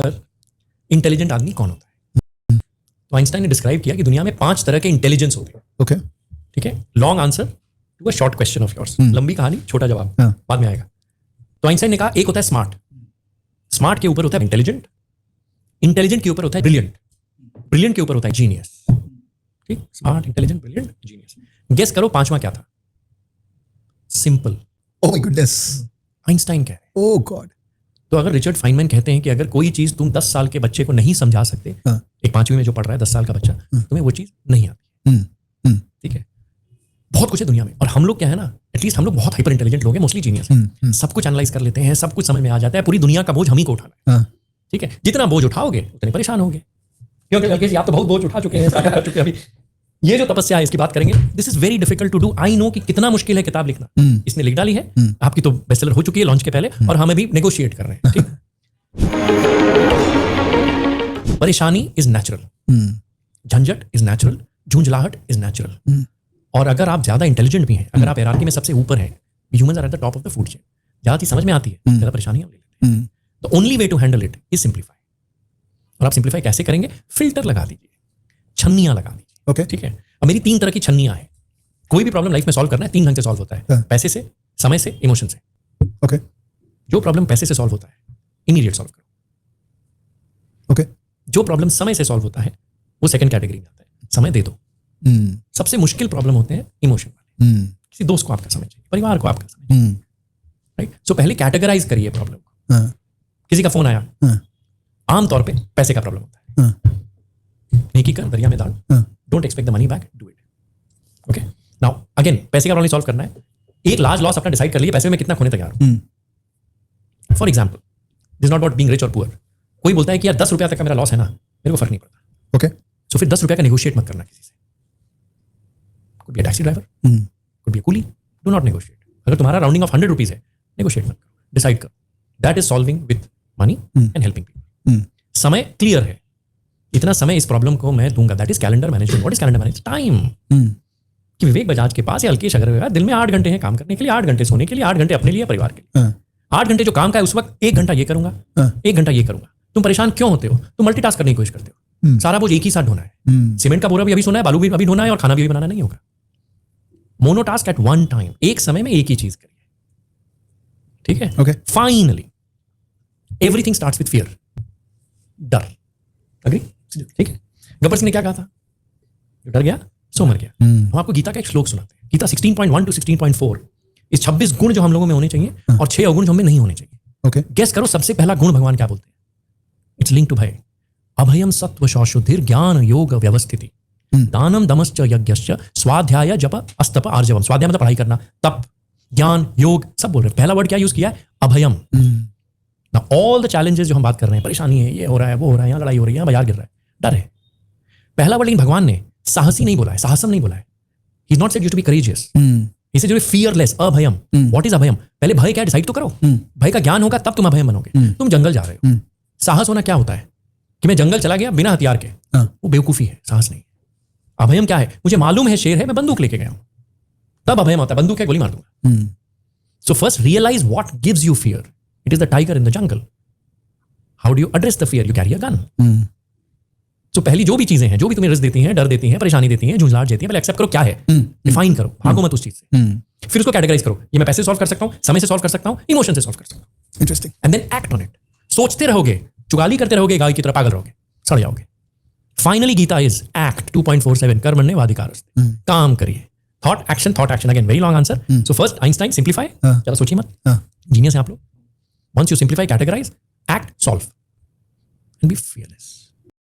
Answer intelligent आदमी कौन होता है? तो आइंस्टाइन ने डिस्क्राइब किया कि दुनिया में 5 तरह के इंटेलिजेंस होते हैं. ओके, ठीक है. Long answer to a short question of yours. लंबी कहानी छोटा जवाब, बाद में आएगा. तो आइंस्टाइन ने कहा एक होता है स्मार्ट. स्मार्ट के ऊपर होता है इंटेलिजेंट. इंटेलिजेंट के ऊपर होता है ब्रिलियंट. ब्रिलियंट के ऊपर होता है जीनियस. ठीक, smart, intelligent, brilliant, genius. Guess करो पांचवा क्या था? Simple. Oh my goodness. Einstein कह रहे हैं. Oh God. तो अगर रिचर्ड फाइनमैन कहते हैं कि अगर कोई चीज तुम 10 साल के बच्चे को नहीं समझा सकते, एक 5वीं में जो पढ़ रहा है 10 साल का बच्चा, तुम्हें वो चीज नहीं आती. ठीक है. बहुत कुछ है दुनिया में, और हम लोग क्या है ना, एटलीस्ट हम लोग बहुत हाइपर इंटेलिजेंट लोग हैं, मोस्टली जीनियस हैं. सब कुछ एनालाइज कर लेते हैं, सब कुछ समझ में आ जाता है. पूरी दुनिया का बोझ हम ही को उठाना है. ठीक है. जितना बोझ उठाओगे उतने परेशान होगे, क्योंकि आप तो बहुत बोझ उठा चुके हैं, सारे कर चुके हैं. अभी ये जो तपस्या है इसकी बात करेंगे. This is very difficult to do. I know कि कितना मुश्किल है किताब लिखना. इसने लिख डाली है, आपकी तो बेस्टसेलर हो चुकी है लॉन्च के पहले, और हम अभी नेगोशिएट कर रहे हैं. ठीक. परेशानी इज नेचुरल, झंझट इज नेचुरल, झुंझलाहट इज नेचुरल. और अगर आप ज्यादा इंटेलिजेंट भी हैं, अगर आप हायरार्की में सबसे ऊपर हैं, humans are at the top of the food chain, ज्यादा चीज समझ में आती है, ज्यादा परेशानी हम ले लेते हैं. The only way to handle it is simplify. और आप सिंप्लीफाई कैसे करेंगे? फिल्टर लगा दीजिए, छन्नियां लगा दीजिए. ओके. ठीक है. अब मेरी 3 तरह की छन्नियां हैं. कोई भी प्रॉब्लम लाइफ में सॉल्व करना है 3 ढंग से सॉल्व होता है. पैसे से, समय से, इमोशन से. ओके. जो प्रॉब्लम पैसे से सॉल्व होता है इमीडिएट सॉल्व करो. ओके. जो प्रॉब्लम समय से सॉल्व होता है वो सेकंड कैटेगरी में आता है, समय दे दो. सबसे मुश्किल प्रॉब्लम होते हैं इमोशन वाले. किसी दोस्त को आपका समय चाहिए, परिवार को आपका समय चाहिए. राइट. सो पहले कैटेगराइज करिए प्रॉब्लम को. किसी का फोन आया, आमतौर पे पैसे का प्रॉब्लम होता है. नेकी कर दरिया में डाल. Don't expect the money back, do it. Okay. Now again पैसे का प्रॉब्लम सॉल्व करना है. एक लार्ज लॉस अपना डिसाइड कर लिया, पैसे में कितना खोने तैयार हूं. For example, this not about being rich और पुअर. कोई बोलता है कि यार 10 रुपया तक का मेरा लॉस है ना, मेरे को फर्क नहीं पड़ता. ओके. सो फिर 10 रुपया का नेगोशिएट मत करना किसी से. Could be a taxi driver, could be a coolie. Do not negotiate. अगर तुम्हारा राउंडिंग ऑफ 100 रुपीज है, नेगोशिएट मत करो, डिसाइड करो. That is solving with money and helping people. समय क्लियर है, इतना समय इस प्रॉब्लम को मैं दूंगा. That is calendar management. What is calendar management? Time. कि विवेक बजाज के पास या अल्केश अग्रवाल दिन में 8 घंटे हैं काम करने के लिए, 8 घंटे सोने के लिए, 8 घंटे अपने लिए, परिवार के लिए. 8 घंटे जो काम का है उस वक्त 1 घंटा ये करूंगा, 1 घंटा ये करूंगा. तुम परेशान क्यों होते हो? तुम मल्टीटास्क करने की कोशिश करते हो. सारा बोझ एक ही साथ ढोना है. सीमेंट का बोरा भी अभी सोना है, बालू भी अभी ढोना है, और खाना भी बनाना नहीं होगा. मोनोटास्क एट वन टाइम. एक समय में एक ही चीज करिए. ठीक है. Okay. Finally everything starts with fear, डर. अग्री? ठीक है. गब्बर सिंह ने क्या कहा था? जो डर गया सो मर गया. हम आपको गीता का एक श्लोक सुनाते हैं. गीता 16.1 to 16.4. इस 26 गुण जो हम लोगों में होने चाहिए और 6 अवगुण जो हमें नहीं होने चाहिए. ओके. गेस करो सबसे पहला गुण भगवान क्या बोलते हैं? इट्स लिंक टू भय. अभयम सत्व शौशुद्धिर ज्ञान योग व्यवस्थिति दानम दमश्च यज्ञश्च स्वाध्याय जप अस्तप आर्जवम. स्वाध्याय मतलब पढ़ाई करना, तप, ज्ञान, योग, सब बोल रहे हैं. पहला वर्ड क्या यूज किया है? अभयम. Now all the challenges जो हम बात कर रहे हैं, परेशानी है, ये हो रहा है, वो हो रहा है, यहाँ लड़ाई हो रही है, यहाँ बाजार गिर रहा है, डर है. पहला वर्ड लेकिन भगवान ने साहसी नहीं बोला है, साहसम नहीं बोला है. He is not said you to be courageous. He said you are fearless, अभयम. What is अभयम? पहले भय क्या डिसाइड तो करो. भय का ज्ञान होगा तब तुम अभयम बनोगे. तुम जंगल जा रहे हो. साहस होना क्या होता है? कि मैं जंगल चला गया बिना हथियार के, वो बेवकूफी है, साहस नहीं. अभयम क्या है? मुझे मालूम है शेर है, मैं बंदूक लेके गया हूं, तब अभयम होता है. बंदूक है, गोली मार दूंगा. So first realize what gives you fear. It is the tiger in the jungle. How do you address the fear? You carry a gun. So पहली जो भी चीजें हैं, जो भी तुम्हें रिस्क देती हैं, डर देती हैं, परेशानी देती हैं, झुंझलाहट देती हैं, पहले एक्सेप्ट करो क्या है, डिफाइन करो, भागो मत उस चीज से. फिर उसको कैटेगराइज करो. ये मैं पैसे सॉल्व कर सकता हूं, समय से सॉल्व कर सकता हूं, इमोशन से सॉल्व कर सकता हूं. Interesting. And then act on it. सोचते रहोगे, चुगाली करते रहोगे, गाय की तरह पागल रहोगे, सड़ जाओगे. फाइनली गीता इज एक्ट 2.47 कर्मण्येवाधिकारस्ते. काम करिए. Thought action again. Very long answer. So first Einstein, simplify. चलो सोचिए मत, जीनियस है आप लोग. Once you simplify, categorize, act, solve, and be fearless.